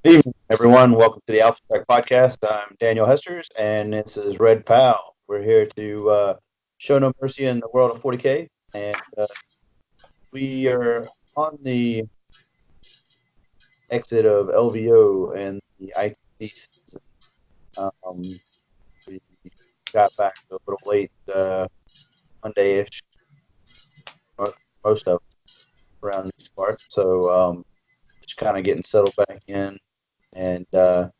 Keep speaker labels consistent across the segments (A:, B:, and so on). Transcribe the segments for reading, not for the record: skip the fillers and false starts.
A: Good evening, everyone. Welcome to the Alpha Tech Podcast. I'm Daniel Hesters, and this is Red Powell. We're here to show no mercy in the world of 40K, and we are on the exit of LVO and the ITC season. We got back a little late Monday-ish, most of us around these parts. So just kind of getting settled back in, and got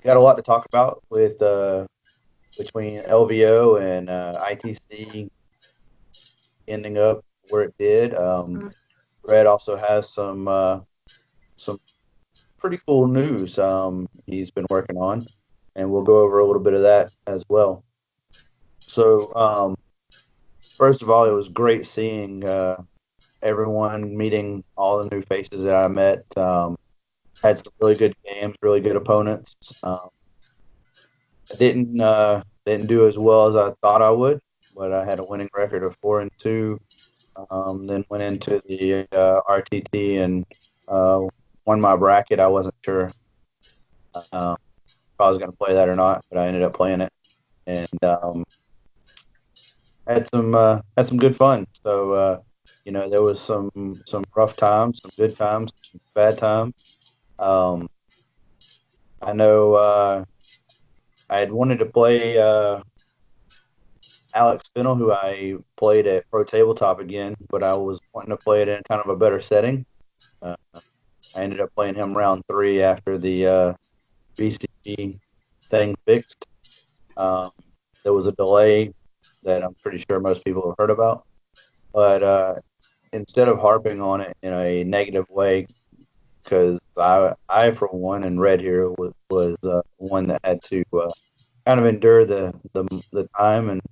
A: a lot to talk about with between LVO and ITC ending up where it did. Red also has some pretty cool news he's been working on, and we'll go over a little bit of that as well. So first of all, it was great seeing everyone, meeting all the new faces that I met. Had some really good games, really good opponents. I didn't do as well as I thought I would, but I had a winning record of 4-2. Then went into the RTT and won my bracket. I wasn't sure if I was going to play that or not, but I ended up playing it and had some good fun. So there was some rough times, some good times, some bad times. Um, I know I had wanted to play Alex Fennel, who I played at Pro Tabletop again, but I was wanting to play it in kind of a better setting. Uh, I ended up playing him round 3 after the BCP thing fixed. Um, there was a delay that I'm pretty sure most people have heard about, but instead of harping on it in a negative way, because I for one, and Red here was one that had to kind of endure the time and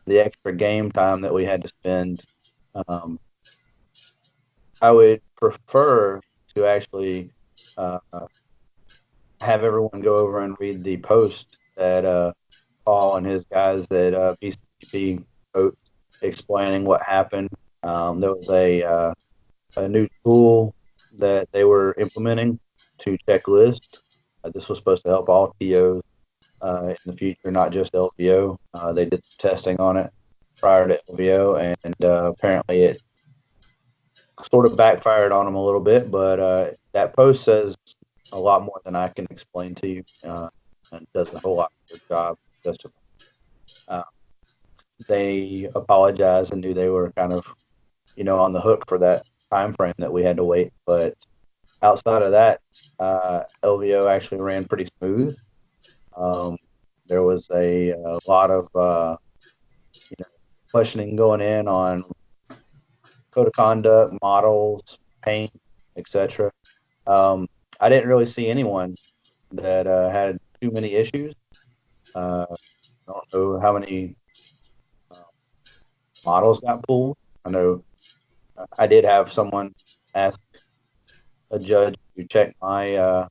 A: the extra game time that we had to spend. Um, I would prefer to actually uh, have everyone go over and read the post that Paul and his guys at BCP wrote explaining what happened. There was a new tool that they were implementing to check lists. This was supposed to help all TOs in the future, not just LVO. They did some testing on it prior to LVO, and apparently it sort of backfired on them a little bit. But that post says a lot more than I can explain to you, and does a whole lot of good job. Just uh, they apologized and knew they were kind of on the hook for that time frame that we had to wait. But outside of that, LVO actually ran pretty smooth. Um, there was a lot of questioning going in on code of conduct, models, paint, etc. I didn't really see anyone that had too many issues. I don't know how many uh, models got pulled. I know I did have someone ask a judge to check my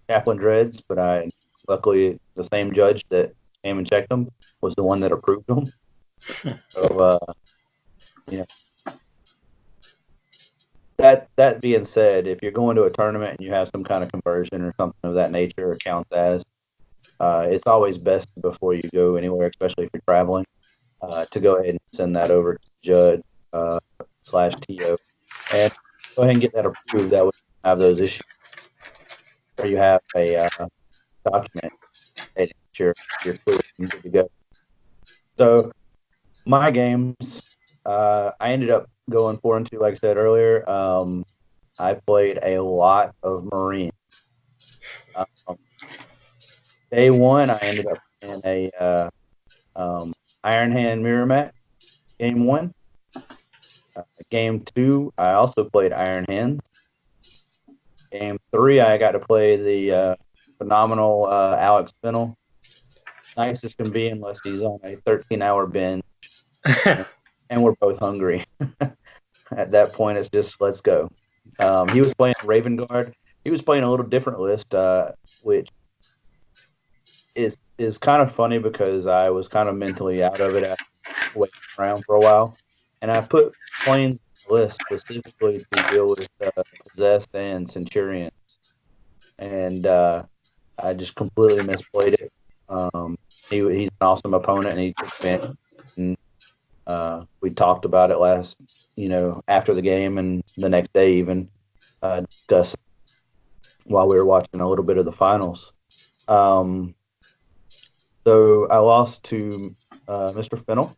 A: chaplain dreads, but I luckily the same judge that came and checked them was the one that approved them. So yeah. That being said, if you're going to a tournament and you have some kind of conversion or something of that nature, it counts as. It's always best before you go anywhere, especially if you're traveling, to go ahead and send that over to the judge slash TO and go ahead and get that approved. That way you have those issues, or you have a document that you're clear and good to go. So my games, I ended up going 4-2, like I said earlier. I played a lot of Marines. Um, Day one, I ended up in a Iron Hand mirror match. Game one. Game two, I also played Iron Hands. Game three, I got to play the phenomenal Alex Fennel. Nice as can be, unless he's on a 13-hour binge, and we're both hungry. At that point, it's just let's go. He was playing Raven Guard. He was playing a little different list, which is kind of funny because I was kind of mentally out of it after waiting around for a while, and I put planes on the list specifically to deal with possessed and centurions. and I just completely misplayed it. He's an awesome opponent, and he took advantage. And we talked about it after the game and the next day even discussed while we were watching a little bit of the finals. So I lost to Mr. Fennel,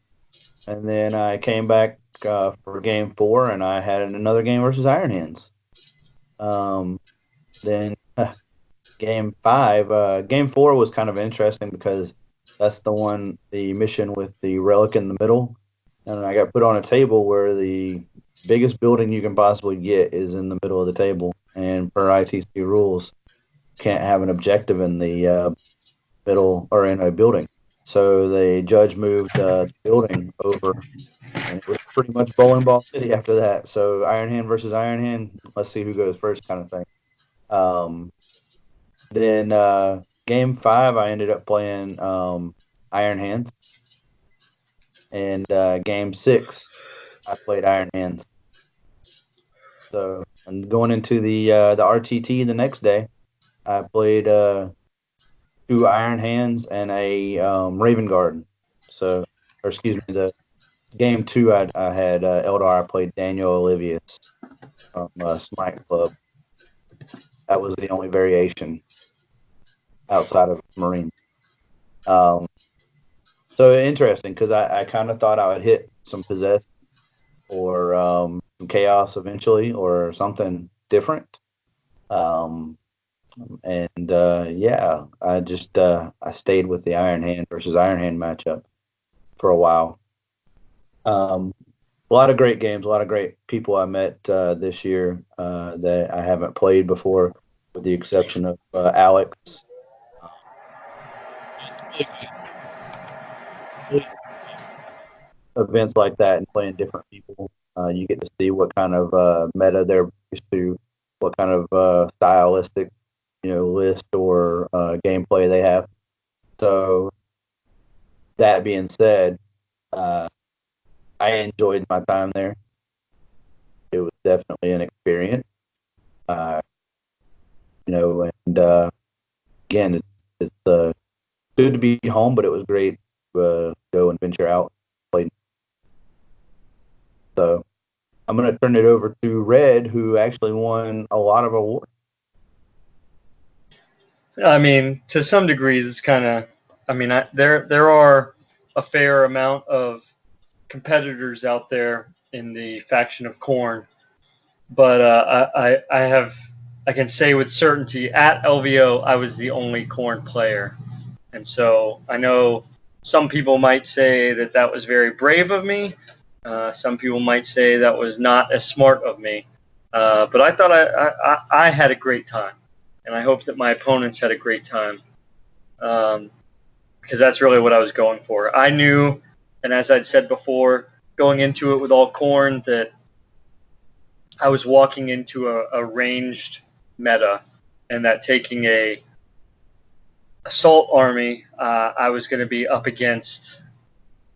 A: and then I came back for game 4, and I had another game versus Iron Hands. Then game 5, game 4 was kind of interesting because that's the mission with the relic in the middle, and I got put on a table where the biggest building you can possibly get is in the middle of the table, and per ITC rules, can't have an objective in the middle or in a building. So the judge moved the building over, and it was pretty much bowling ball city after that. So Iron Hand versus Iron Hand, let's see who goes first, kind of thing. Then game 5, I ended up playing Iron Hands, and game 6, I played Iron Hands. So, and going into the RTT the next day, I played 2 Iron Hands and a Raven Guard. So, or excuse me, the game 2, I had Eldar. I played Daniel Olivius from Smite Club. That was the only variation outside of Marine. So interesting, because I kind of thought I would hit some Possess or some Chaos eventually, or something different. Yeah, I just I stayed with the Iron Hand versus Iron Hand matchup for a while. A lot of great games, a lot of great people I met this year that I haven't played before, with the exception of Alex. Events like that and playing different people, you get to see what kind of meta they're used to, what kind of stylistic, list or gameplay they have. So that being said, I enjoyed my time there. It was definitely an experience, and again, it's good to be home, but it was great to go and venture out, play. So I'm going to turn it over to Red, who actually won a lot of awards.
B: I mean, to some degrees, it's kind of. I mean, there are a fair amount of competitors out there in the faction of Khorne, but I can say with certainty at LVO I was the only Khorne player, and so I know some people might say that was very brave of me. Some people might say that was not as smart of me, but I thought I had a great time, and I hope that my opponents had a great time, because that's really what I was going for. I knew, and as I'd said before, going into it with all Khorne, that I was walking into a ranged meta, and that taking a assault army, I was going to be up against,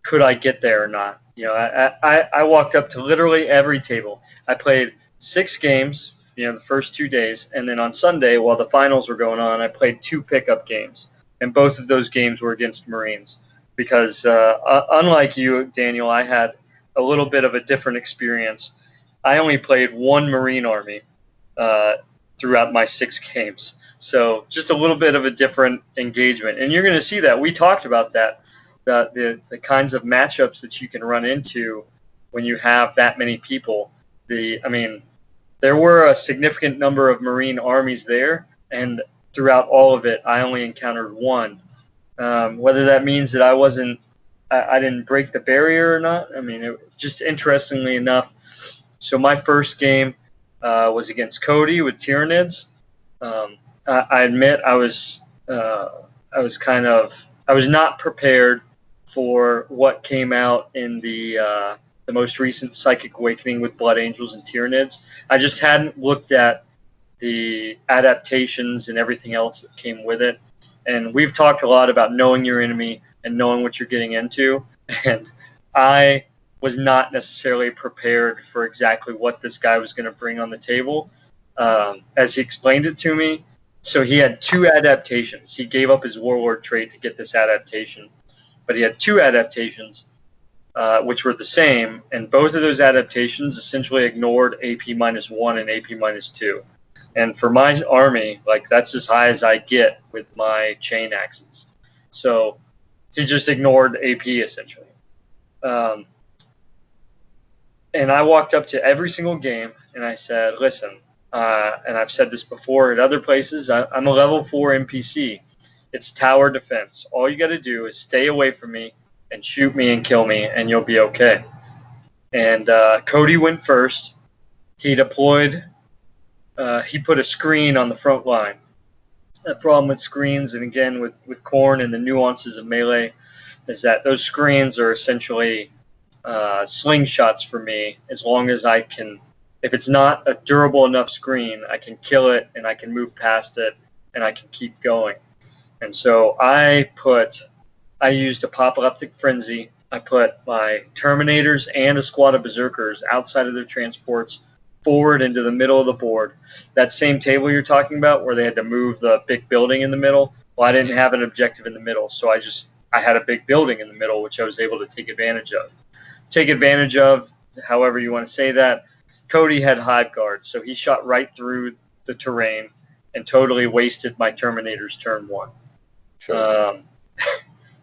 B: could I get there or not? I walked up to literally every table. I played 6 games, the first 2 days, and then on Sunday, while the finals were going on, I played 2 pickup games, and both of those games were against Marines. Because unlike you, Daniel, I had a little bit of a different experience. I only played 1 Marine army throughout my 6 games, so just a little bit of a different engagement. And you're going to see that. We talked about that. The kinds of matchups that you can run into when you have that many people. There were a significant number of Marine armies there, and throughout all of it, I only encountered 1. Whether that means that I didn't break the barrier or not, just interestingly enough. So my first game was against Cody with Tyranids. I admit I was not prepared for what came out in the most recent Psychic Awakening with Blood Angels and Tyranids. I just hadn't looked at the adaptations and everything else that came with it. And we've talked a lot about knowing your enemy and knowing what you're getting into. And I was not necessarily prepared for exactly what this guy was going to bring on the table. As he explained it to me, So he had 2 adaptations. He gave up his Warlord trait to get this adaptation, but he had 2 adaptations, which were the same, and both of those adaptations essentially ignored AP -1 and AP -2. And for my army, like, that's as high as I get with my chain axes. So he just ignored AP essentially. And I walked up to every single game and I said, listen, and I've said this before at other places, I'm a level 4 NPC. It's tower defense. All you got to do is stay away from me and shoot me and kill me, and you'll be okay. And Cody went first. He deployed. He put a screen on the front line. The problem with screens, and again with Khorne and the nuances of melee, is that those screens are essentially slingshots for me. As long as I can, if it's not a durable enough screen, I can kill it and I can move past it and I can keep going. And so I used Apocalyptic Frenzy. I put my Terminators and a squad of Berserkers outside of their transports forward into the middle of the board. That same table you're talking about where they had to move the big building in the middle, well, I didn't have an objective in the middle, so I had a big building in the middle, which I was able to take advantage of. However you want to say that. Cody had Hive Guard, so he shot right through the terrain and totally wasted my Terminators turn 1. Sure.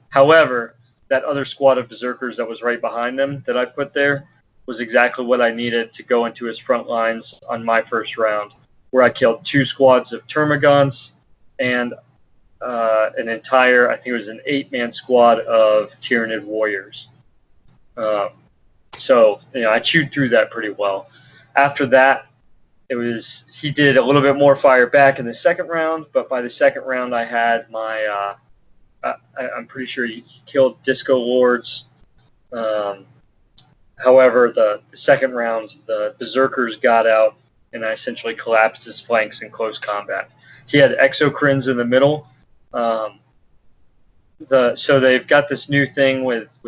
B: However, that other squad of Berserkers that was right behind them that I put there was exactly what I needed to go into his front lines on my first round, where I killed 2 squads of Termagants and an entire, I think it was an 8-man squad of Tyrannid Warriors. So, I chewed through that pretty well. After that, he did a little bit more fire back in the second round, but by the second round I had my, I'm pretty sure he killed Disco Lords. However, the second round, the Berserkers got out, and I essentially collapsed his flanks in close combat. He had Exocrines in the middle. So they've got this new thing with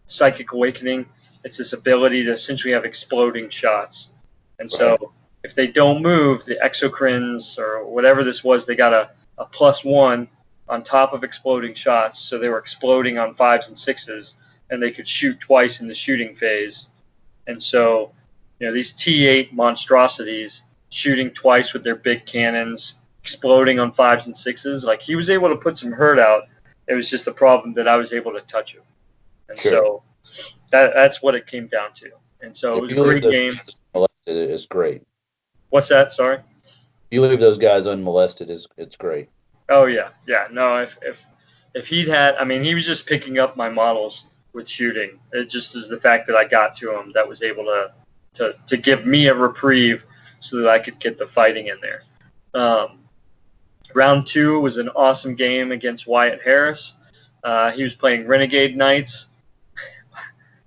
B: Psychic Awakening. It's this ability to essentially have exploding shots. And so if they don't move, the Exocrines or whatever this was, they got a +1 on top of exploding shots. So they were exploding on 5s and 6s. And they could shoot twice in the shooting phase. And so, these T8 monstrosities shooting twice with their big cannons, exploding on 5s and 6s, like, he was able to put some hurt out. It was just a problem that I was able to touch him. And so that's what it came down to. And so it was a great game.
A: Molested, it's great.
B: What's that? Sorry?
A: If you leave those guys unmolested, it's great.
B: Oh, yeah. Yeah. No, if he'd had, he was just picking up my models with shooting. It just is the fact that I got to him that was able to give me a reprieve so that I could get the fighting in there. Round 2 was an awesome game against Wyatt Harris. He was playing Renegade Knights.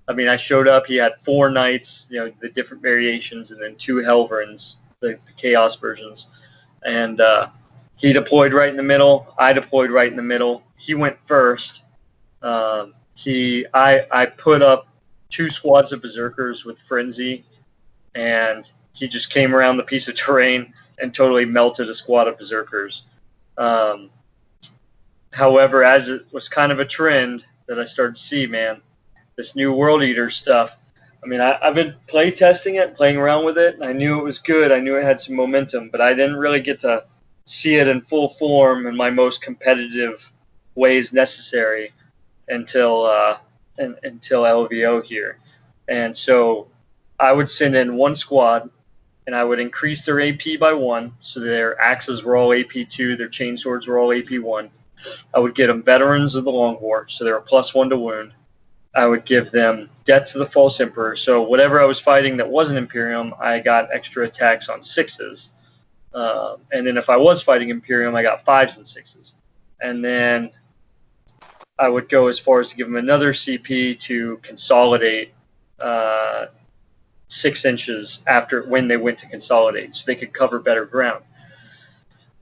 B: I showed up, he had 4 Knights, the different variations, and then 2 Helverins, the Chaos versions. And he deployed right in the middle. I deployed right in the middle. He went first. I put up 2 squads of Berserkers with Frenzy, and he just came around the piece of terrain and totally melted a squad of Berserkers. However, as it was kind of a trend that I started to see, man, this new World Eater stuff, I've been play testing it, playing around with it, and I knew it was good. I knew it had some momentum, but I didn't really get to see it in full form in my most competitive ways necessary until LVO here. And so I would send in 1 squad, and I would increase their AP by 1, so their axes were all AP2, their chainswords were all AP1. I would get them Veterans of the Long War, so they were +1 to wound. I would give them Death to the False Emperor, so whatever I was fighting that wasn't Imperium, I got extra attacks on 6s. And then if I was fighting Imperium, I got 5s and 6s. And then I would go as far as to give them another CP to consolidate 6 inches after when they went to consolidate, so they could cover better ground.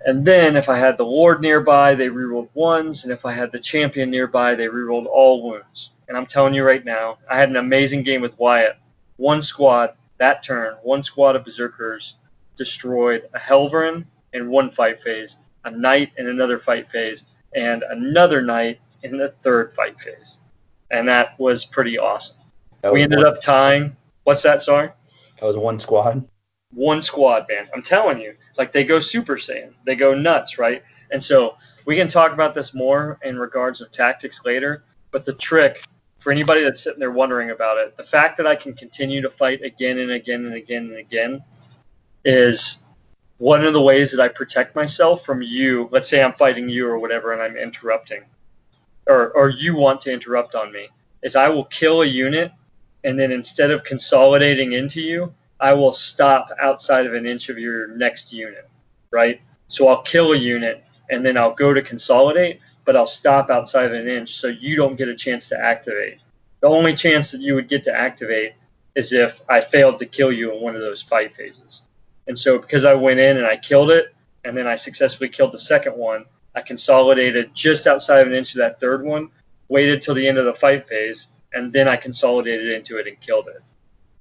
B: And then if I had the Lord nearby, they rerolled 1s, and if I had the Champion nearby, they rerolled all wounds. And I'm telling you right now, I had an amazing game with Wyatt. 1 squad that turn, 1 squad of Berserkers destroyed a Helverin in one fight phase, a night in another fight phase, and another night in the third fight phase. And that was pretty awesome. We ended up tying. What's that? Sorry?
A: That was one squad.
B: One squad, man. I'm telling you, like they go Super Saiyan. They go nuts, right? And so we can talk about this more in regards of tactics later. But the trick for anybody that's sitting there wondering about it, the fact that I can continue to fight again and again and again and again is one of the ways that I protect myself from you. Let's say I'm fighting you or whatever, and I'm interrupting, or you want to interrupt on me, is I will kill a unit, and then instead of consolidating into you, I will stop outside of an inch of your next unit, right? So I'll kill a unit, and then I'll go to consolidate, but I'll stop outside of an inch so you don't get a chance to activate. The only chance that you would get to activate is if I failed to kill you in one of those fight phases. And so because I went in and I killed it, and then I successfully killed the second one, I consolidated just outside of an inch of that third one, waited till the end of the fight phase, and then I consolidated into it and killed it.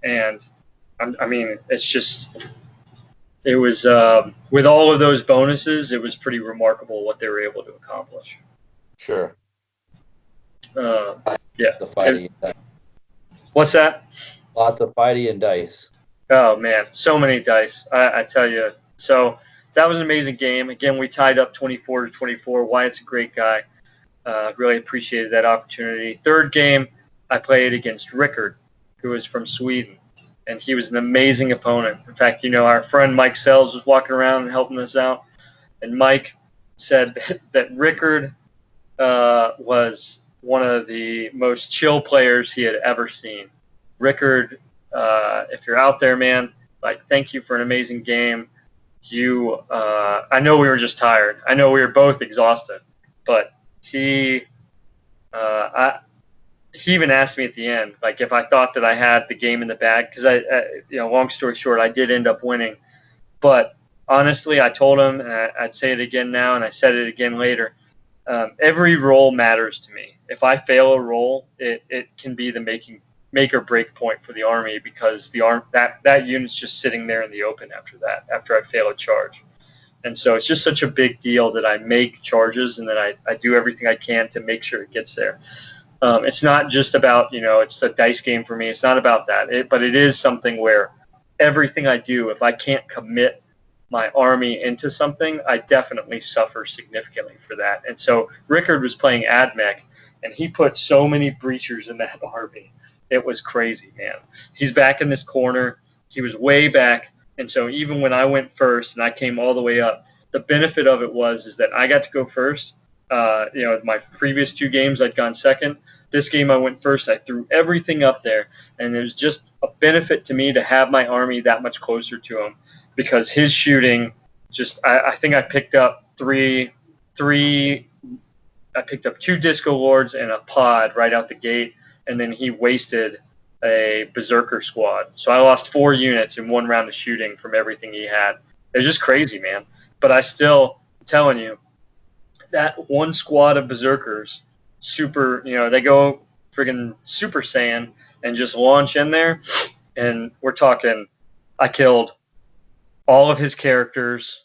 B: And I mean, it's just, it was, with all of those bonuses, it was pretty remarkable what they were able to accomplish.
A: Sure.
B: Yeah.
A: The fighting.
B: What's that?
A: Lots of fighting and dice.
B: Oh, man, so many dice, I tell you. So that was an amazing game. Again, we tied up 24-24. Wyatt's a great guy. Really appreciated that opportunity. Third game, I played against Richard, who is from Sweden. And he was an amazing opponent. In fact, you know, our friend Mike Sells was walking around and helping us out. And Mike said that Richard was one of the most chill players he had ever seen. Richard, if you're out there, man, like, thank you for an amazing game. You, I know we were just tired. I know we were both exhausted. But he even asked me at the end, like, if I thought that I had the game in the bag, because you know, long story short, I did end up winning. But honestly, I told him, and I'd say it again now, and I said it again later, every roll matters to me. If I fail a roll, it can be the make or break point for the Army, because that unit's just sitting there in the open after I fail a charge. And so it's just such a big deal that I make charges and that I do everything I can to make sure it gets there. It's not just about, you know, it's a dice game for me. It's not about that. But it is something where everything I do, if I can't commit my army into something, I definitely suffer significantly for that. And so Richard was playing AdMech, and he put so many breachers in that army. It was crazy, man. He's back in this corner. He was way back. And so even when I went first and I came all the way up, the benefit of it is that I got to go first. You know, my previous two games I'd gone second. This game I went first. I threw everything up there, and there's just a benefit to me to have my army that much closer to him, because his shooting, just I think I picked up three. I picked up 2 Disco Lords and a pod right out the gate, and then he wasted a Berserker squad. So I lost 4 units in one round of shooting from everything he had. It was just crazy, man. But I still, I'm telling you, that one squad of Berserkers, super, you know, they go friggin' Super Saiyan and just launch in there. And we're talking, I killed all of his characters.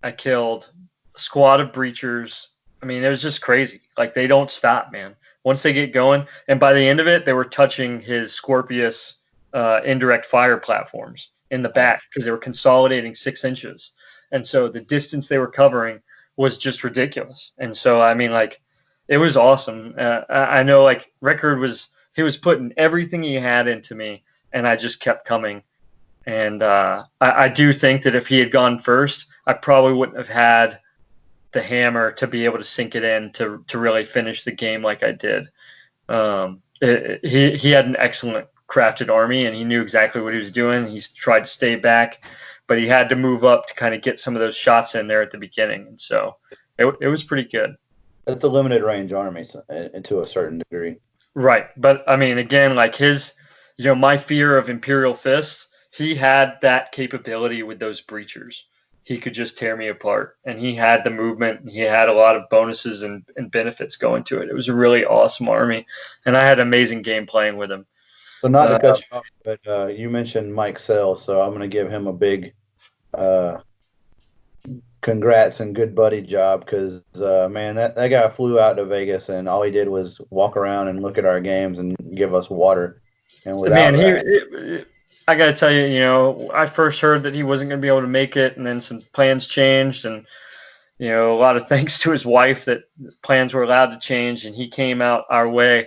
B: I killed a squad of breachers. I mean, it was just crazy. Like, they don't stop, man. Once they get going, and by the end of it, they were touching his Scorpius indirect fire platforms in the back, because they were consolidating 6 inches. And so the distance they were covering was just ridiculous. And so, I mean, like, it was awesome. I know, like, Rickard was putting everything he had into me, and I just kept coming. And I do think that if he had gone first, I probably wouldn't have had the hammer to be able to sink it in to really finish the game like I did. He had an excellent crafted army, and he knew exactly what he was doing. He tried to stay back, but he had to move up to kind of get some of those shots in there at the beginning. And so it was pretty good.
A: It's a limited range army to a certain degree.
B: Right. But I mean, again, like his, you know, my fear of Imperial Fists, he had that capability with those breachers. He could just tear me apart, and he had the movement, and he had a lot of bonuses and benefits going to it. It was a really awesome army, and I had an amazing game playing with him.
A: So not to cut you off, but you mentioned Mike Sells, so I'm going to give him a big congrats and good buddy job because man, that guy flew out to Vegas and all he did was walk around and look at our games and give us water. And without
B: Man,
A: that,
B: I got to tell you, I first heard that he wasn't going to be able to make it, and then some plans changed, and a lot of thanks to his wife that plans were allowed to change, and he came out our way,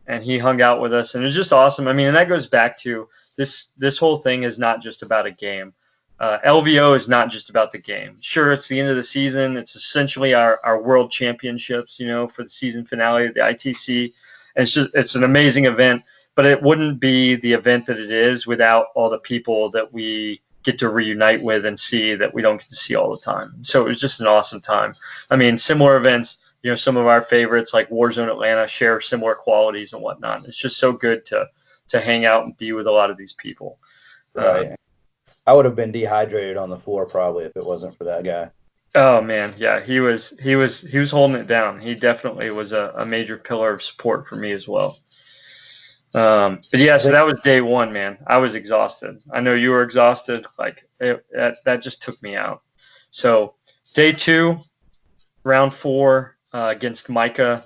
B: and he hung out with us, and it was just awesome. I mean, and that goes back to this whole thing is not just about a game. LVO is not just about the game. Sure, it's the end of the season. It's essentially our world championships, for the season finale of the ITC. And it's an amazing event, but it wouldn't be the event that it is without all the people that we get to reunite with and see that we don't get to see all the time. So it was just an awesome time. I mean, similar events, some of our favorites like Warzone Atlanta share similar qualities and whatnot. It's just so good to hang out and be with a lot of these people.
A: right? I would have been dehydrated on the floor probably if it wasn't for that guy.
B: Oh man, yeah, he was holding it down. He definitely was a major pillar of support for me as well. But yeah, so that was day one, man. I was exhausted. I know you were exhausted. Like that just took me out. So day two, round 4 against Micah.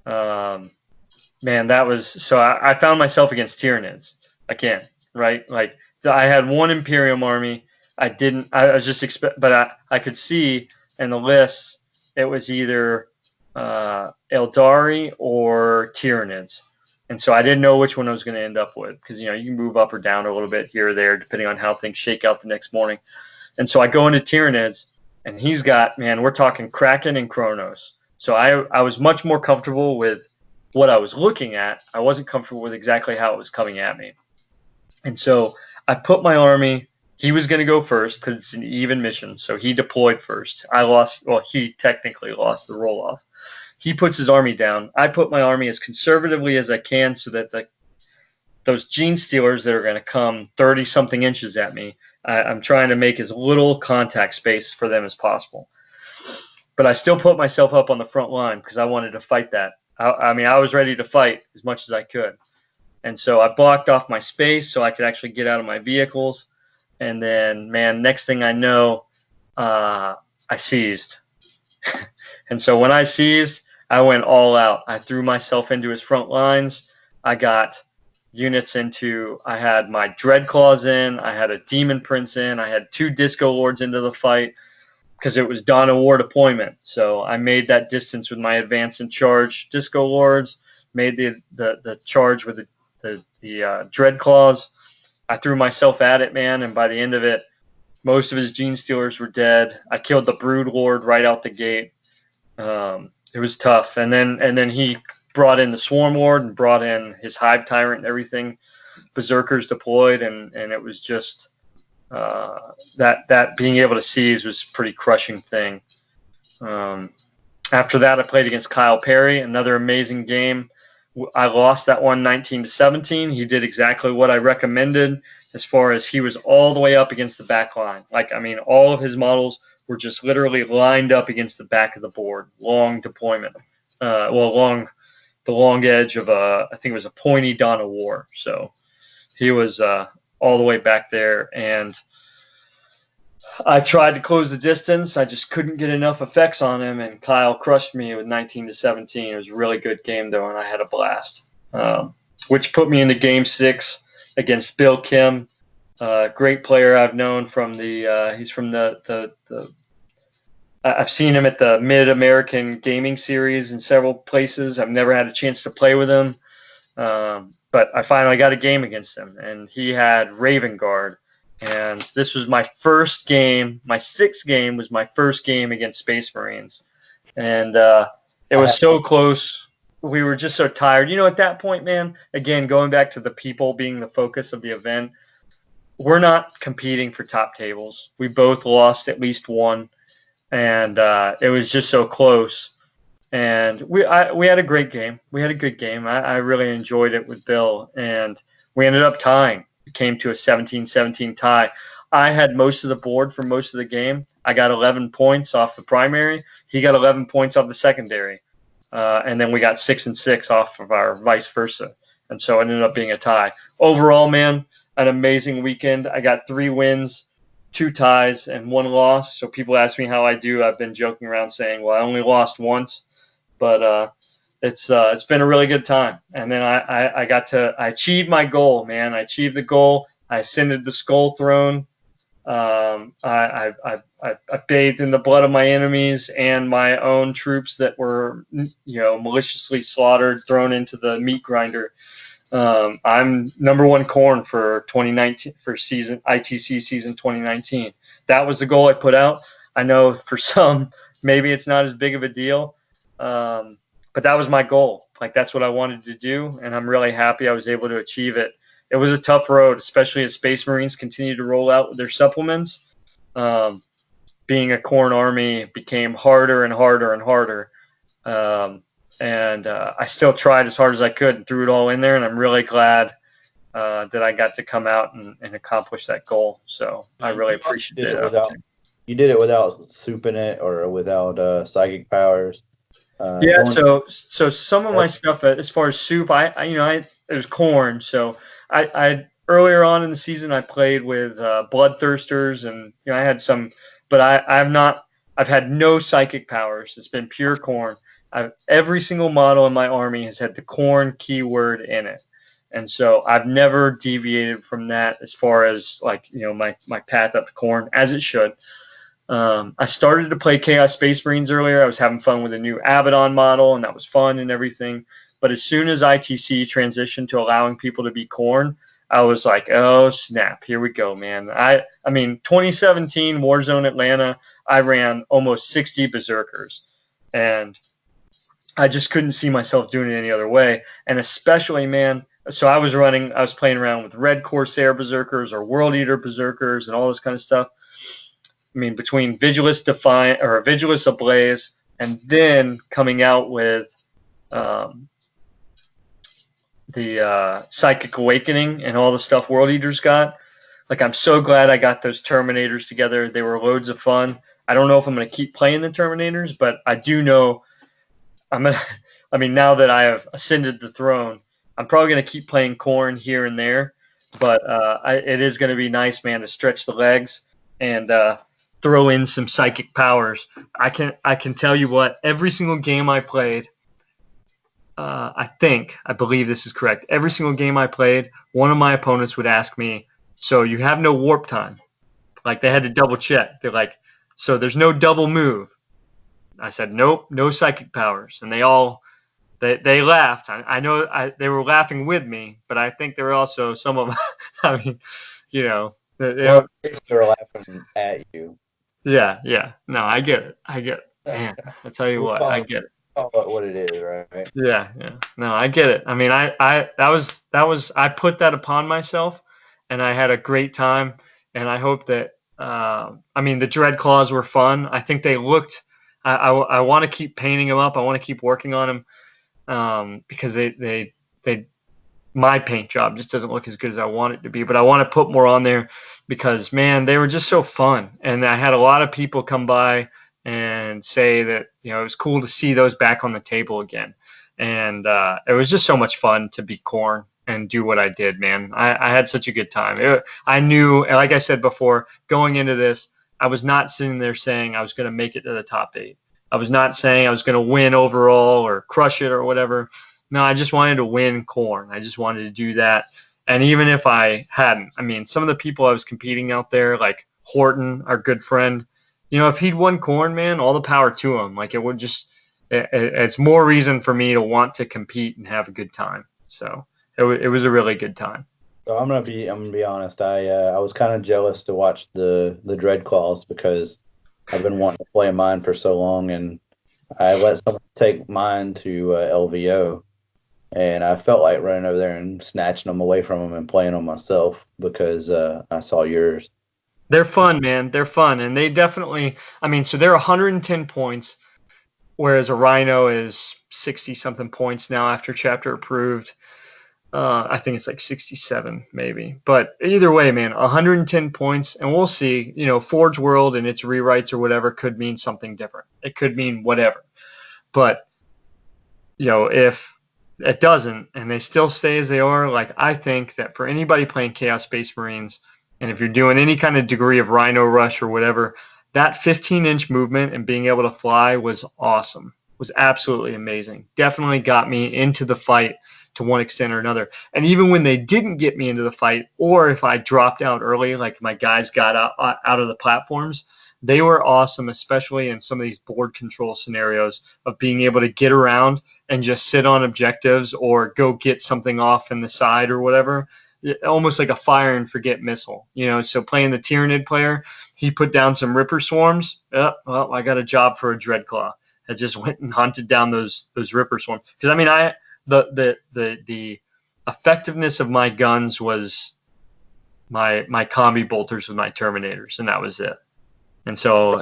B: Man, that was so. I found myself against Tyranids again, right? Like I had one Imperium army. I was just but I could see in the list it was either Eldari or Tyranids. And so I didn't know which one I was going to end up with because, you can move up or down a little bit here or there depending on how things shake out the next morning. And so I go into Tyranids, and he's got, man, we're talking Kraken and Kronos. So I was much more comfortable with what I was looking at. I wasn't comfortable with exactly how it was coming at me. And so I put my army. He was going to go first because it's an even mission. So he deployed first. He technically lost the roll-off. He puts his army down. I put my army as conservatively as I can so that those gene stealers that are going to come 30-something inches at me, I'm trying to make as little contact space for them as possible. But I still put myself up on the front line because I wanted to fight that. I was ready to fight as much as I could. And so I blocked off my space so I could actually get out of my vehicles. And then, man, next thing I know, I seized. And so when I seized, I went all out. I threw myself into his front lines. I got units I had my Dreadclaws in. I had a Demon Prince in. I had 2 Disco Lords into the fight because it was Dawn of War deployment. So I made that distance with my advance and charge Disco Lords, made the charge with the Dreadclaws. I threw myself at it, man, and by the end of it, most of his Gene Stealers were dead. I killed the Brood Lord right out the gate. It was tough. And then he brought in the Swarm Lord and brought in his Hive Tyrant and everything. Berserkers deployed, and it was just that being able to seize was a pretty crushing thing. After that, I played against Kyle Perry, another amazing game. I lost that one 19-17. He did exactly what I recommended as far as he was all the way up against the back line. All of his models were just literally lined up against the back of the board. Long deployment. The long edge of I think it was a pointy Dawn of War. So he was all the way back there. And I tried to close the distance. I just couldn't get enough effects on him, and Kyle crushed me with 19-17. It was a really good game, though, and I had a blast, which put me into Game 6 against Bill Kim, great player I've known from he's from I've seen him at the Mid-American Gaming Series in several places. I've never had a chance to play with him, but I finally got a game against him, and he had Raven Guard. And this was my first game. My 6th game was my first game against Space Marines. And it was so close. We were just so tired. At that point, man, again, going back to the people being the focus of the event, we're not competing for top tables. We both lost at least one. And it was just so close. And we had a great game. We had a good game. I really enjoyed it with Bill. And we ended up tying. It came to a 17-17 tie. I had most of the board for most of the game. I got 11 points off the primary. He got 11 points off the secondary. And then we got 6 and 6 off of our vice versa. And so it ended up being a tie. Overall, man, an amazing weekend. I got 3 wins, 2 ties and 1 loss. So people ask me how I do. I've been joking around saying, well, I only lost once, but it's been a really good time. And then I achieved my goal, man. I achieved the goal. I ascended the skull throne. I bathed in the blood of my enemies and my own troops that were, maliciously slaughtered, thrown into the meat grinder. I'm #1 corn for 2019 for ITC season 2019. That was the goal I put out. I know for some, maybe it's not as big of a deal. But that was my goal. Like, that's what I wanted to do. And I'm really happy I was able to achieve it. It was a tough road, especially as Space Marines continue to roll out with their supplements. Being a corn army became harder and harder and harder. And I still tried as hard as I could and threw it all in there. And I'm really glad that I got to come out and accomplish that goal. So I really appreciate it.
A: You did it without souping it or without psychic powers.
B: Yeah, so some of my stuff, as far as soup, it was corn. So I earlier on in the season I played with bloodthirsters, and I had some, but I've had no psychic powers. It's been pure corn. Every single model in my army has had the corn keyword in it, and so I've never deviated from that as far as my path up to corn, as it should. I started to play Chaos Space Marines earlier. I was having fun with a new Abaddon model, and that was fun and everything. But as soon as ITC transitioned to allowing people to be corn, I was like, oh, snap. Here we go, man. I mean, 2017 Warzone Atlanta, I ran almost 60 Berserkers. And I just couldn't see myself doing it any other way. And especially, man, so I was playing around with Red Corsair Berserkers or World Eater Berserkers and all this kind of stuff. I mean, between Vigilus Defiant or Vigilus Ablaze, and then coming out with the Psychic Awakening and all the stuff World Eaters got. Like, I'm so glad I got those Terminators together. They were loads of fun. I don't know if I'm going to keep playing the Terminators, but I do know now that I have ascended the throne, I'm probably going to keep playing corn here and there. But it is going to be nice, man, to stretch the legs and throw in some psychic powers. I can tell you what, every single game I played, I believe this is correct. Every single game I played, one of my opponents would ask me, so you have no warp time? Like, they had to double check. They're like, so there's no double move? I said, nope, no psychic powers. And they laughed. I know they were laughing with me, but I think there were also some of them, I mean,
A: Well, they're laughing at you.
B: Yeah. No, I get it. Man, I tell you what, I get it.
A: Call it what it is, right?
B: Yeah. No, I get it. I mean, I put that upon myself, and I had a great time. And I hope that, the Dread Claws were fun. I think they looked. I want to keep painting them up. I want to keep working on them, because my paint job just doesn't look as good as I want it to be. But I want to put more on there because, man, they were just so fun. And I had a lot of people come by and say that, it was cool to see those back on the table again. And it was just so much fun to be corn and do what I did, man. I had such a good time. I knew, like I said before, going into this, I was not sitting there saying I was going to make it to the top 8. I was not saying I was going to win overall or crush it or whatever. No, I just wanted to win corn. I just wanted to do that. And even if I hadn't, some of the people I was competing out there, like Horton, our good friend, if he'd won corn, man, all the power to him. Like, it would just, it's more reason for me to want to compete and have a good time. So it was a really good time.
A: So I'm gonna be honest. I was kind of jealous to watch the Dread Claws because I've been wanting to play mine for so long, and I let someone take mine to LVO, and I felt like running over there and snatching them away from them and playing them myself because I saw yours.
B: They're fun, man. They're fun, and they definitely. So they're 110 points, whereas a Rhino is 60-something points now after chapter approved. I think it's like 67 maybe. But either way, man, 110 points. And we'll see, Forge World and its rewrites or whatever could mean something different. It could mean whatever. But, if it doesn't and they still stay as they are, like, I think that for anybody playing Chaos Space Marines And if you're doing any kind of degree of rhino rush or whatever, that 15-inch movement and being able to fly was awesome, was absolutely amazing. Definitely got me into the fight to one extent or another. And even when they didn't get me into the fight, or if I dropped out early, like my guys got out of the platforms, they were awesome, especially in some of these board control scenarios of being able to get around and just sit on objectives or go get something off in the side or whatever. Almost like a fire and forget missile, so playing the Tyranid player, he put down some Ripper swarms. Well, I got a job for a Dreadclaw. I just went and hunted down those Ripper swarms. Because I mean, the effectiveness of my guns was my combi bolters with my Terminators, and that was it. And so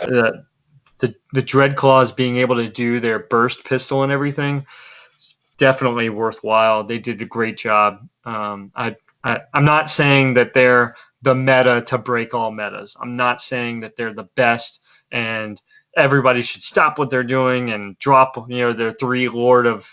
B: the Dreadclaws being able to do their burst pistol and everything, definitely worthwhile. They did a great job. I'm not saying that they're the meta to break all metas. I'm not saying that they're the best and everybody should stop what they're doing and drop, their 3 Lord of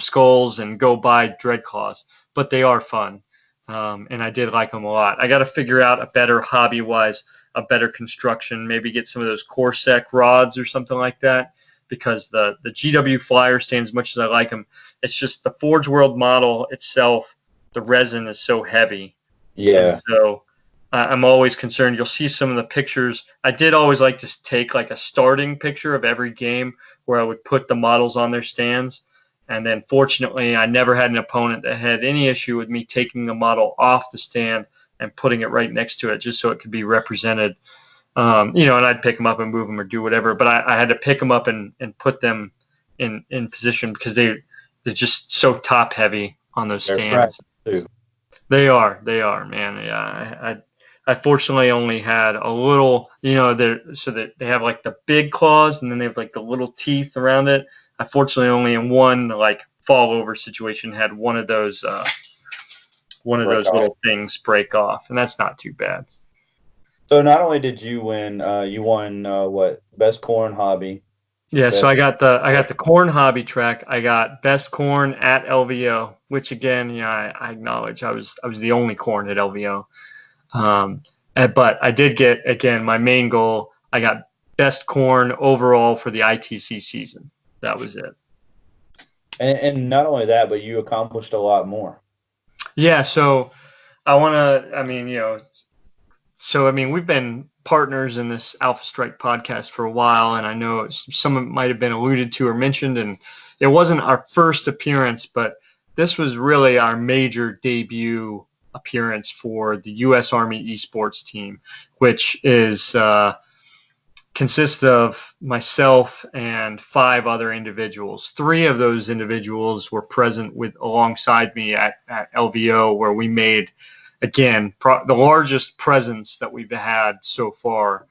B: Skulls and go buy Dreadclaws. But they are fun, and I did like them a lot. I got to figure out a better hobby-wise, a better construction. Maybe get some of those Corsec rods or something like that. Because the GW Flyer stand, as much as I like them, it's just the Forge World model itself. The resin is so heavy.
A: Yeah.
B: And so I'm always concerned. You'll see some of the pictures. I did always like to take like a starting picture of every game where I would put the models on their stands. And then fortunately, I never had an opponent that had any issue with me taking the model off the stand and putting it right next to it just so it could be represented. And I'd pick them up and move them or do whatever. But I had to pick them up and put them in position because they're just so top heavy on those stands. They are, man. Yeah, I fortunately only had a little, so that they have like the big claws and then they have like the little teeth around it. I fortunately only in one like fall over situation had one of those little things break off, and that's not too bad.
A: So not only did you win, you won what, best corn hobby.
B: Yeah, so I got the corn hobby track. I got best corn at LVO, which again, I acknowledge I was the only corn at LVO. But I did get, again, my main goal. I got best corn overall for the ITC season. That was it.
A: And not only that, but you accomplished a lot more. Yeah.
B: So I want to. We've been partners in this Alpha Strike podcast for a while, and I know some of it might have been alluded to or mentioned, and it wasn't our first appearance, but this was really our major debut appearance for the U.S. Army Esports team, which is consists of myself and 5 other individuals. 3 of those individuals were present alongside me at LVO, where we made, again, the largest presence that we've had so far.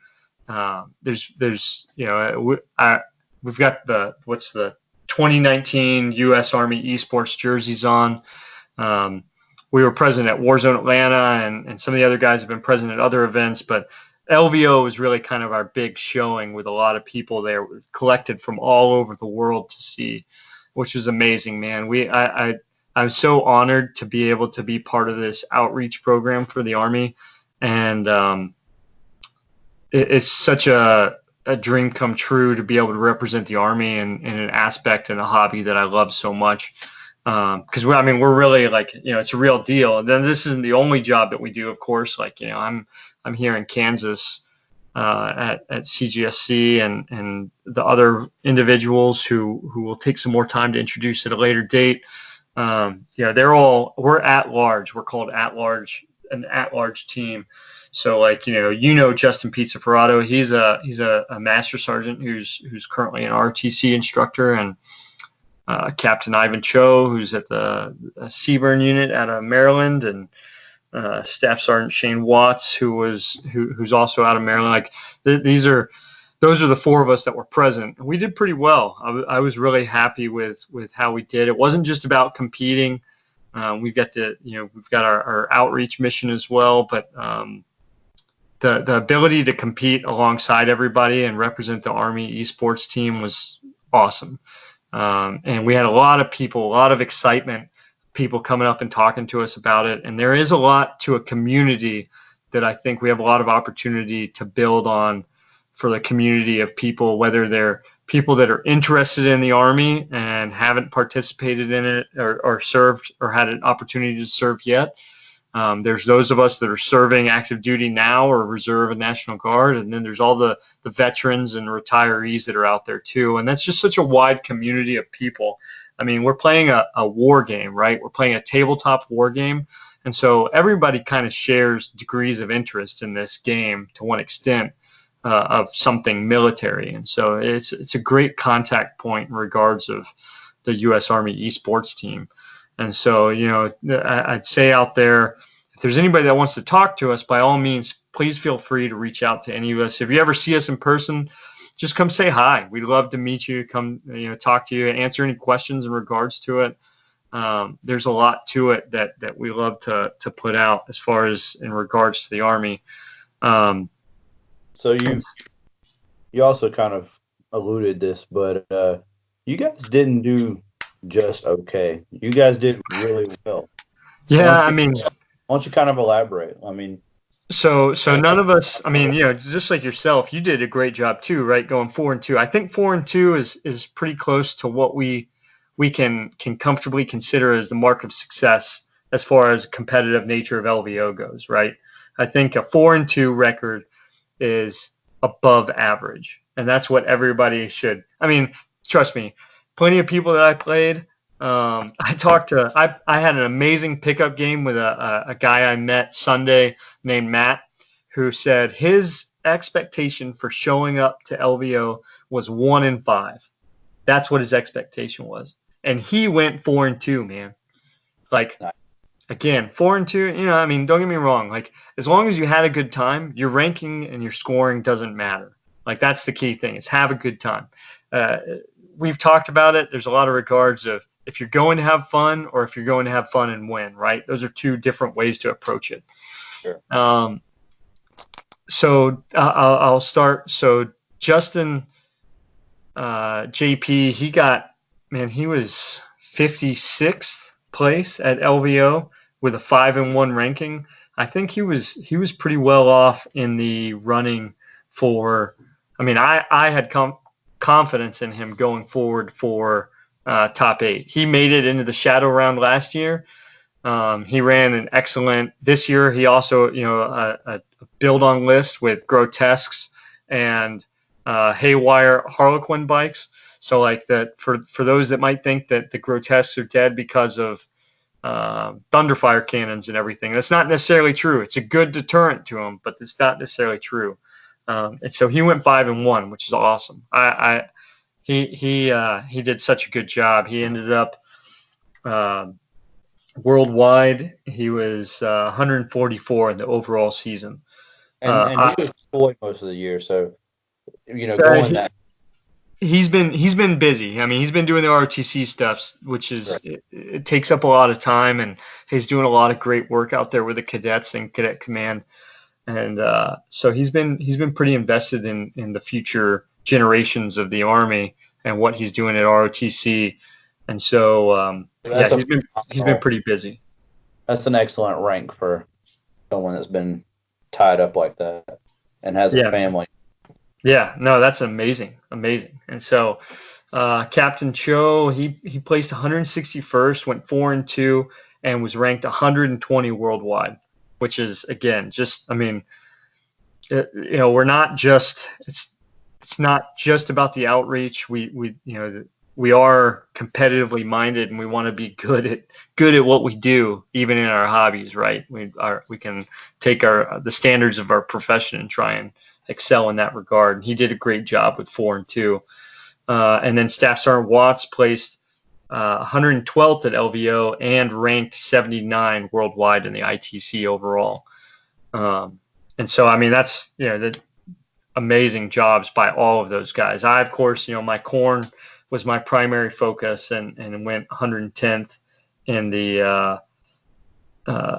B: We've got the 2019 U.S. Army Esports jerseys on. We were present at Warzone Atlanta, and some of the other guys have been present at other events, but LVO was really kind of our big showing with a lot of people there collected from all over the world to see, which was amazing, man. I'm so honored to be able to be part of this outreach program for the Army. And it's such a dream come true to be able to represent the Army in an aspect and a hobby that I love so much. Because we're really like, it's a real deal. And then this isn't the only job that we do, of course. Like, I'm here in Kansas at CGSC, and the other individuals who will take some more time to introduce at a later date. We're at large. We're called an at-large team. So like, Justin Pizzaferrato, he's a master sergeant who's currently an RTC instructor, and Captain Ivan Cho, who's at the Seaburn unit out of Maryland, and Staff Sergeant Shane Watts, who's also out of Maryland. Like those are the 4 of us that were present. We did pretty well. I was really happy with how we did. It wasn't just about competing. We've got our outreach mission as well, but the ability to compete alongside everybody and represent the Army Esports team was awesome. And we had a lot of excitement, people coming up and talking to us about it. And there is a lot to a community that I think we have a lot of opportunity to build on for the community of people, whether they're people that are interested in the Army and haven't participated in it or served or had an opportunity to serve yet. There's those of us that are serving active duty now or reserve and National Guard. And then there's all the veterans and retirees that are out there too. And that's just such a wide community of people. I mean, we're playing a war game, right? We're playing a tabletop war game. And so everybody kind of shares degrees of interest in this game to one extent of something military. And so it's a great contact point in regards of the U.S. Army Esports team. And so, you know, I'd say out there, if there's anybody that wants to talk to us, by all means, please feel free to reach out to any of us. If you ever see us in person, just come say hi. We'd love to meet you, come, you know, talk to you, answer any questions in regards to it. There's a lot to it that we love to put out as far as in regards to the Army.
A: So you also kind of alluded this, but you guys didn't do just okay. You guys did really well.
B: Yeah, I mean,
A: why don't you kind of elaborate? I mean,
B: so none of us, I mean, you know, just like yourself, you did a great job too, right? Going 4-2. I think 4-2 is pretty close to what we can comfortably consider as the mark of success as far as competitive nature of LVO goes, right? I think a 4-2 record is above average, and that's what everybody should. I mean, trust me, plenty of people that I played. I had an amazing pickup game with a guy I met Sunday named Matt, who said his expectation for showing up to LVO was 1-5. That's what his expectation was. And he went 4-2, man. Like, again, 4-2, you know, I mean, don't get me wrong. Like, as long as you had a good time, your ranking and your scoring doesn't matter. Like, that's the key thing, is have a good time. We've talked about it. There's a lot of regards of if you're going to have fun or if you're going to have fun and win, right? Those are two different ways to approach it.
A: Sure.
B: So I'll start. So Justin, JP, he was 56th place at LVO with a 5-1 ranking. I think he was pretty well off in the running for. I mean, I had confidence in him going forward for top 8. He made it into the shadow round last year. He ran an excellent. This year, he also, you know, a build on list with Grotesques and Haywire Harlequin bikes. So like that for those that might think that the Grotesques are dead because of Thunderfire cannons and everything, that's not necessarily true. It's a good deterrent to them, but it's not necessarily true. And so he went 5-1, which is awesome. He did such a good job. He ended up worldwide. He was 144 in the overall season.
A: And he was deployed most of the year, so you know, going that.
B: He's been busy. I mean, he's been doing the ROTC stuff, which is
A: right.
B: it takes up a lot of time, and he's doing a lot of great work out there with the cadets and Cadet Command. And so he's been pretty invested in the future generations of the Army and what he's doing at ROTC. And so he's been pretty busy.
A: That's an excellent rank for someone that's been tied up like that and has a family.
B: Yeah, no, that's amazing. And so Captain Cho, he placed 161st, went 4-2, and was ranked 120 worldwide, which is, again, just, I mean, you know, we're not just, it's not just about the outreach. We you know, we are competitively minded, and we want to be good at what we do, even in our hobbies, right? We can take the standards of our profession and try and excel in that regard. And he did a great job with 4-2. And then Staff Sergeant Watts placed 112th at LVO and ranked 79 worldwide in the ITC overall. And so, I mean, that's, you know, the amazing jobs by all of those guys. I, of course, you know, my corn was my primary focus and went 110th in the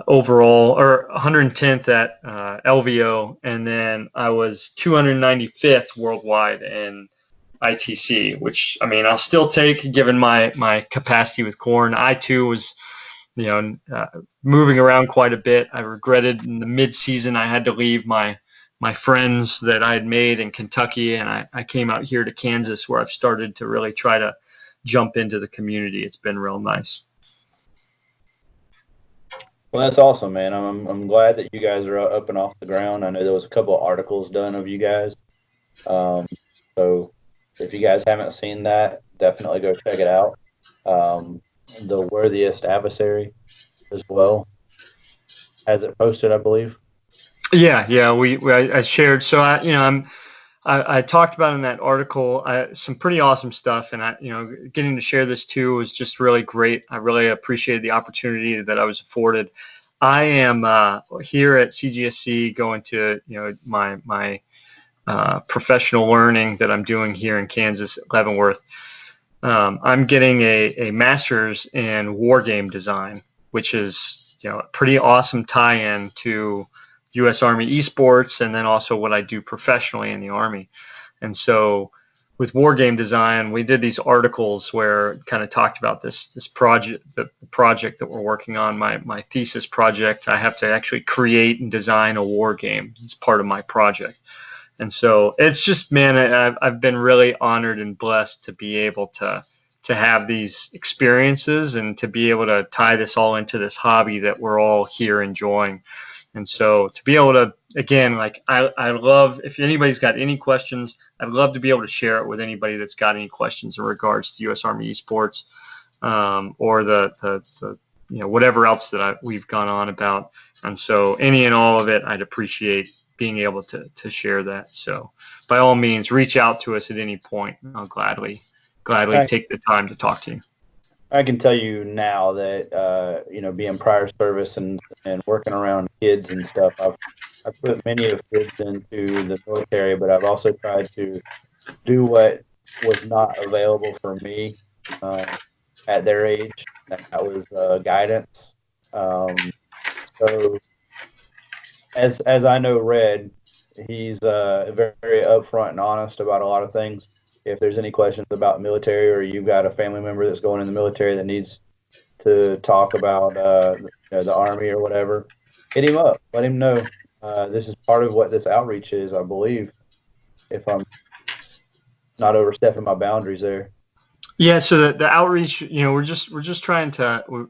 B: overall, or 110th at LVO, and then I was 295th worldwide in ITC, which, I mean, I'll still take given my capacity with corn. I too was moving around quite a bit. I regretted in the mid-season I had to leave my friends that I had made in Kentucky, and I came out here to Kansas, where I've started to really try to jump into the community. It's been real nice.
A: Well, that's awesome, man. I'm glad that you guys are up and off the ground. I know there was a couple of articles done of you guys. So if you guys haven't seen that, definitely go check it out. The Worthiest Adversary as well has it posted, I believe.
B: Yeah. I shared. So I talked about in that article some pretty awesome stuff, and getting to share this too was just really great. I really appreciated the opportunity that I was afforded. I am here at CGSC going to my professional learning that I'm doing here in Kansas, Leavenworth. I'm getting a master's in war game design, which is a pretty awesome tie-in to U.S. Army Esports, and then also what I do professionally in the Army. And so with war game design, we did these articles where it kind of talked about this project, the project that we're working on, my thesis project. I have to actually create and design a war game. It's part of my project. And so it's just, man, I've been really honored and blessed to be able to have these experiences and to be able to tie this all into this hobby that we're all here enjoying. And so to be able to, again, like I love, if anybody's got any questions, I'd love to be able to share it with anybody that's got any questions in regards to U.S. Army Esports, or the whatever else that we've gone on about. And so any and all of it, I'd appreciate being able to share that. So by all means, reach out to us at any point. I'll gladly take the time to talk to you.
A: I can tell you now that being prior service and working around kids and stuff, I've put many of kids into the military, but I've also tried to do what was not available for me at their age. That was guidance. So as I know Red, he's very, very upfront and honest about a lot of things. If there's any questions about military, or you've got a family member that's going in the military that needs to talk about the Army or whatever, hit him up. Let him know. This is part of what this outreach is, I believe, if I'm not overstepping my boundaries there.
B: Yeah. So the outreach, we're just trying to,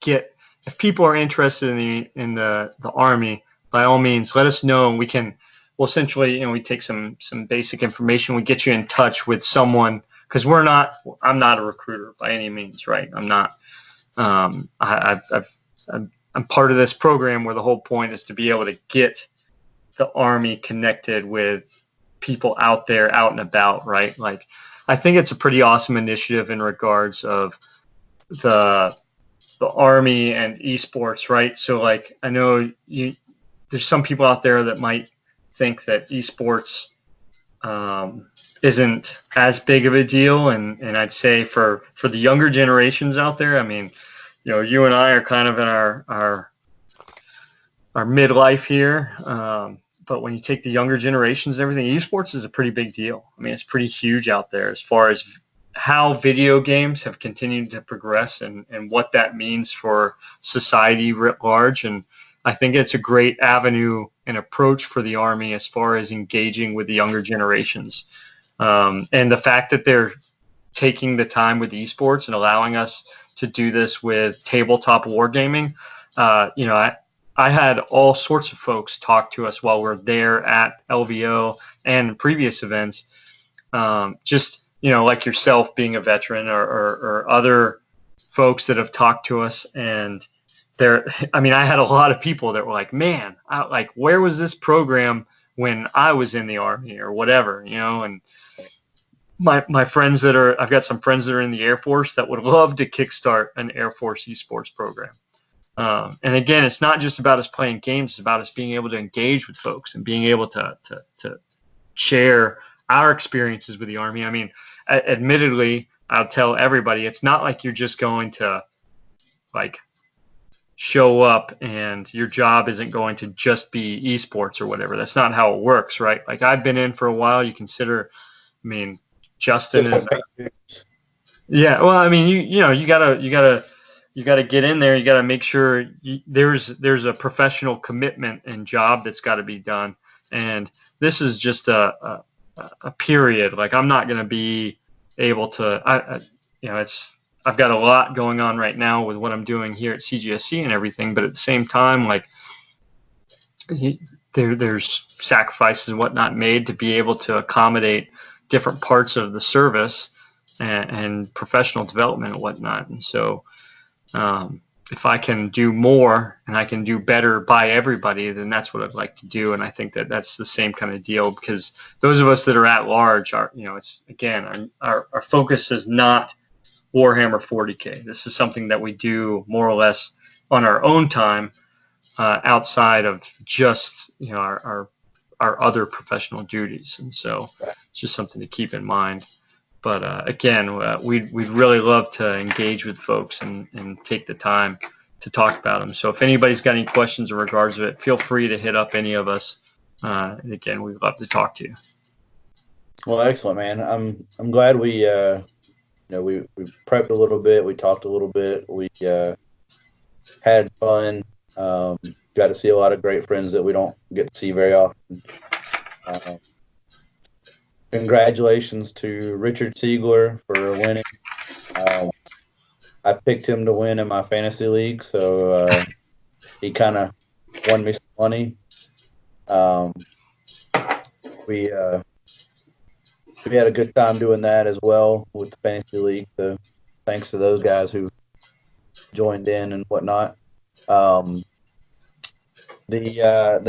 B: get, if people are interested in the Army, by all means, let us know, and we'll essentially, we take some basic information. We get you in touch with someone, because I'm not a recruiter by any means, right? I'm not. I'm part of this program where the whole point is to be able to get the Army connected with people out there, out and about, right? Like, I think it's a pretty awesome initiative in regards of the Army and esports, right? So, like, I know there's some people out there that might think that esports isn't as big of a deal, and I'd say for the younger generations out there, I mean, you and I are kind of in our midlife here, but when you take the younger generations and everything, esports is a pretty big deal. I mean, it's pretty huge out there as far as how video games have continued to progress and what that means for society writ large. And I think it's a great avenue and approach for the Army as far as engaging with the younger generations. And the fact that they're taking the time with esports and allowing us to do this with tabletop wargaming, I had all sorts of folks talk to us while we're there at LVO and previous events. Just, like yourself being a veteran, or other folks that have talked to us, and I had a lot of people that were like, man, where was this program when I was in the Army or whatever, and my friends I've got some friends that are in the Air Force that would love to kickstart an Air Force esports program. And again, it's not just about us playing games, it's about us being able to engage with folks and being able to share our experiences with the Army. I mean, admittedly, I'll tell everybody, it's not like you're just going to show up and your job isn't going to just be esports or whatever. That's not how it works, right? Like, I've been in for a while. You consider, Justin is, yeah. Well, you gotta you got to get in there. You got to make sure there's a professional commitment and job that's got to be done. And this is just a period. Like, I'm not going to be able to, I've got a lot going on right now with what I'm doing here at CGSC and everything. But at the same time, like, there's sacrifices and whatnot made to be able to accommodate different parts of the service and professional development and whatnot. And so, if I can do more and I can do better by everybody, then that's what I'd like to do. And I think that that's the same kind of deal, because those of us that are at large are, it's, again, our focus is not Warhammer 40K. This is something that we do more or less on our own time, outside of just, our other professional duties. And so it's just something to keep in mind. But again, we'd really love to engage with folks and take the time to talk about them. So if anybody's got any questions in regards to it, feel free to hit up any of us. And again, we'd love to talk to you.
A: Well, excellent, man. I'm glad we we prepped a little bit, we talked a little bit, we had fun. Got to see a lot of great friends that we don't get to see very often. Congratulations to Richard Seigler for winning. I picked him to win in my fantasy league, so he kind of won me some money. We had a good time doing that as well with the fantasy league. So thanks to those guys who joined in and whatnot. The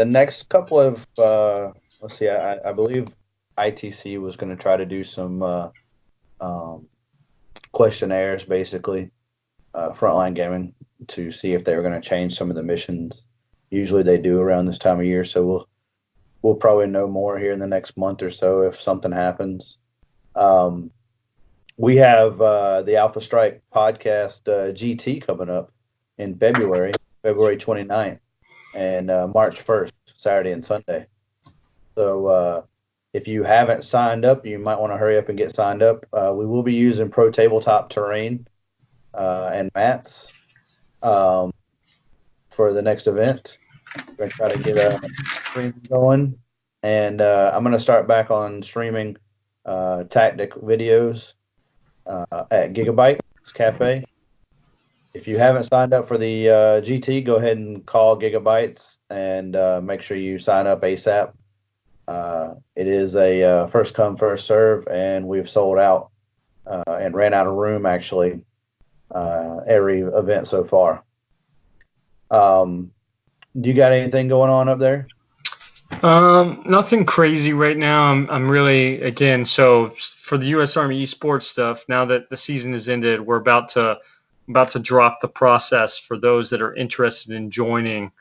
A: next couple of let's see, I believe ITC was going to try to do some questionnaires, basically, Frontline Gaming, to see if they were going to change some of the missions. Usually they do around this time of year, so we'll probably know more here in the next month or so if something happens. We have the Alpha Strike podcast GT coming up in February 29th, and March 1st, Saturday and Sunday. So if you haven't signed up, you might want to hurry up and get signed up. We will be using pro tabletop terrain and mats for the next event. We're going to try to get a stream going. And I'm going to start back on streaming tactic videos at Gigabyte Cafe. If you haven't signed up for the GT, go ahead and call Gigabytes and make sure you sign up ASAP. It is a first come, first serve, and we've sold out and ran out of room, actually, every event so far. Do you got anything going on up there?
B: Nothing crazy right now. I'm really, again, so for the U.S. Army Esports stuff, now that the season is ended, we're about to drop the process for those that are interested in joining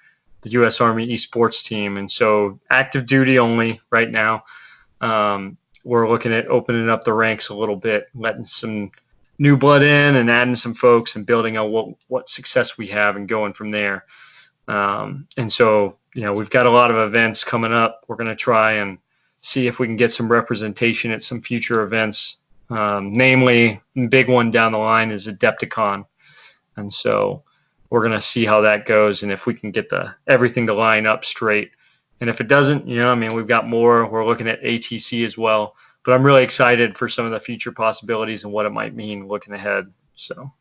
B: the U.S. Army Esports team. And so active duty only right now. We're looking at opening up the ranks a little bit, letting some new blood in and adding some folks and building on what success we have and going from there. And so, we've got a lot of events coming up. We're going to try and see if we can get some representation at some future events. Namely, the big one down the line is Adepticon. And so we're going to see how that goes and if we can get everything to line up straight. And if it doesn't, we've got more. We're looking at ATC as well. But I'm really excited for some of the future possibilities and what it might mean looking ahead. So.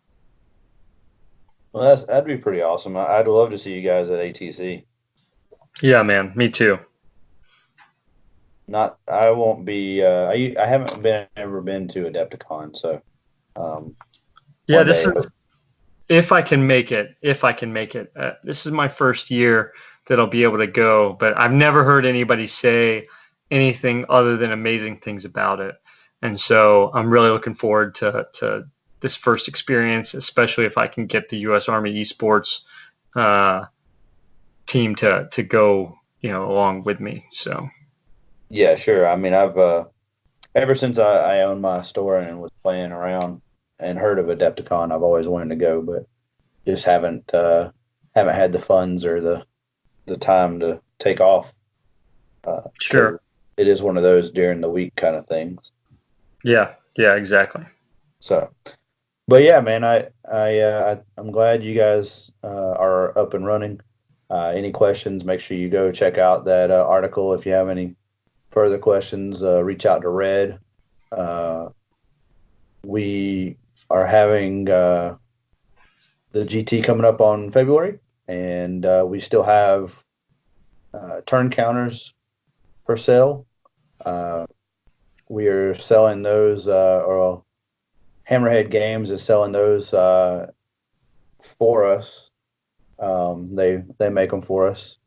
A: Well, that'd be pretty awesome. I'd love to see you guys at ATC.
B: Yeah, man. Me too.
A: I won't be. I haven't ever been to Adepticon, so.
B: Yeah, this is. If I can make it. This is my first year that I'll be able to go, but I've never heard anybody say anything other than amazing things about it. And so I'm really looking forward to this first experience, especially if I can get the U.S. Army Esports team to go, along with me. So.
A: Yeah, sure. I mean, I've ever since I owned my store and was playing around and heard of Adepticon, I've always wanted to go, but just haven't had the funds or the time to take off.
B: Sure.
A: It is one of those during the week kind of things.
B: Yeah, exactly.
A: So, But yeah, man, I'm glad you guys are up and running. Any questions? Make sure you go check out that article. If you have any further questions, reach out to Red. Uh, we are having the GT coming up on February, and we still have turn counters for sale. Uh, we are selling those, or Hammerhead Games is selling those for us. They make them for us.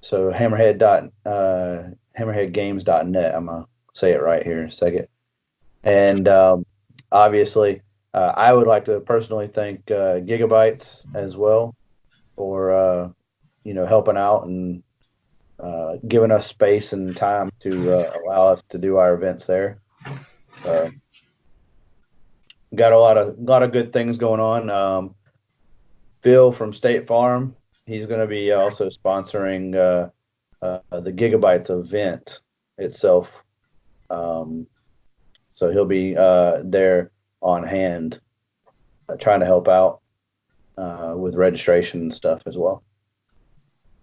A: So hammerheadgames.net. I'm gonna say it right here in a second. And obviously, I would like to personally thank Gigabytes as well for helping out and giving us space and time to allow us to do our events there. Uh, got a lot of good things going on. Phil from State Farm, he's going to be also sponsoring the Gigabytes event itself. So he'll be there on hand, trying to help out with registration and stuff as well.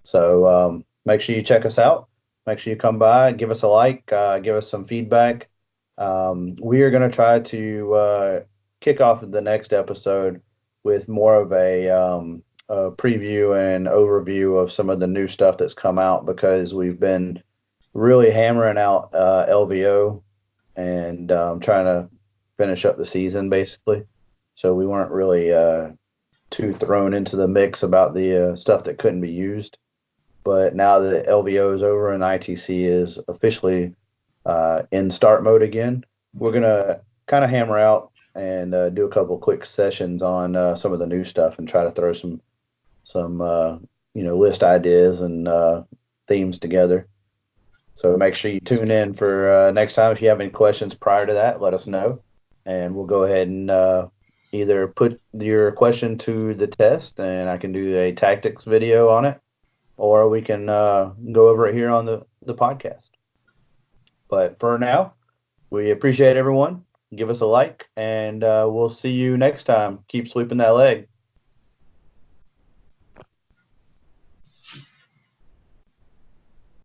A: So make sure you check us out. Make sure you come by, give us a like, give us some feedback. We are going to try to kick off the next episode with more of a preview and overview of some of the new stuff that's come out, because we've been really hammering out LVO and trying to finish up the season, basically. So we weren't really too thrown into the mix about the stuff that couldn't be used. But now that LVO is over and ITC is officially in start mode again, we're going to kind of hammer out and do a couple quick sessions on some of the new stuff and try to throw some list ideas and themes together. So make sure you tune in for next time. If you have any questions prior to that, let us know, and we'll go ahead and either put your question to the test, and I can do a tactics video on it, or we can go over it here on the podcast. But for now, we appreciate everyone. Give us a like, and we'll see you next time. Keep sweeping that leg.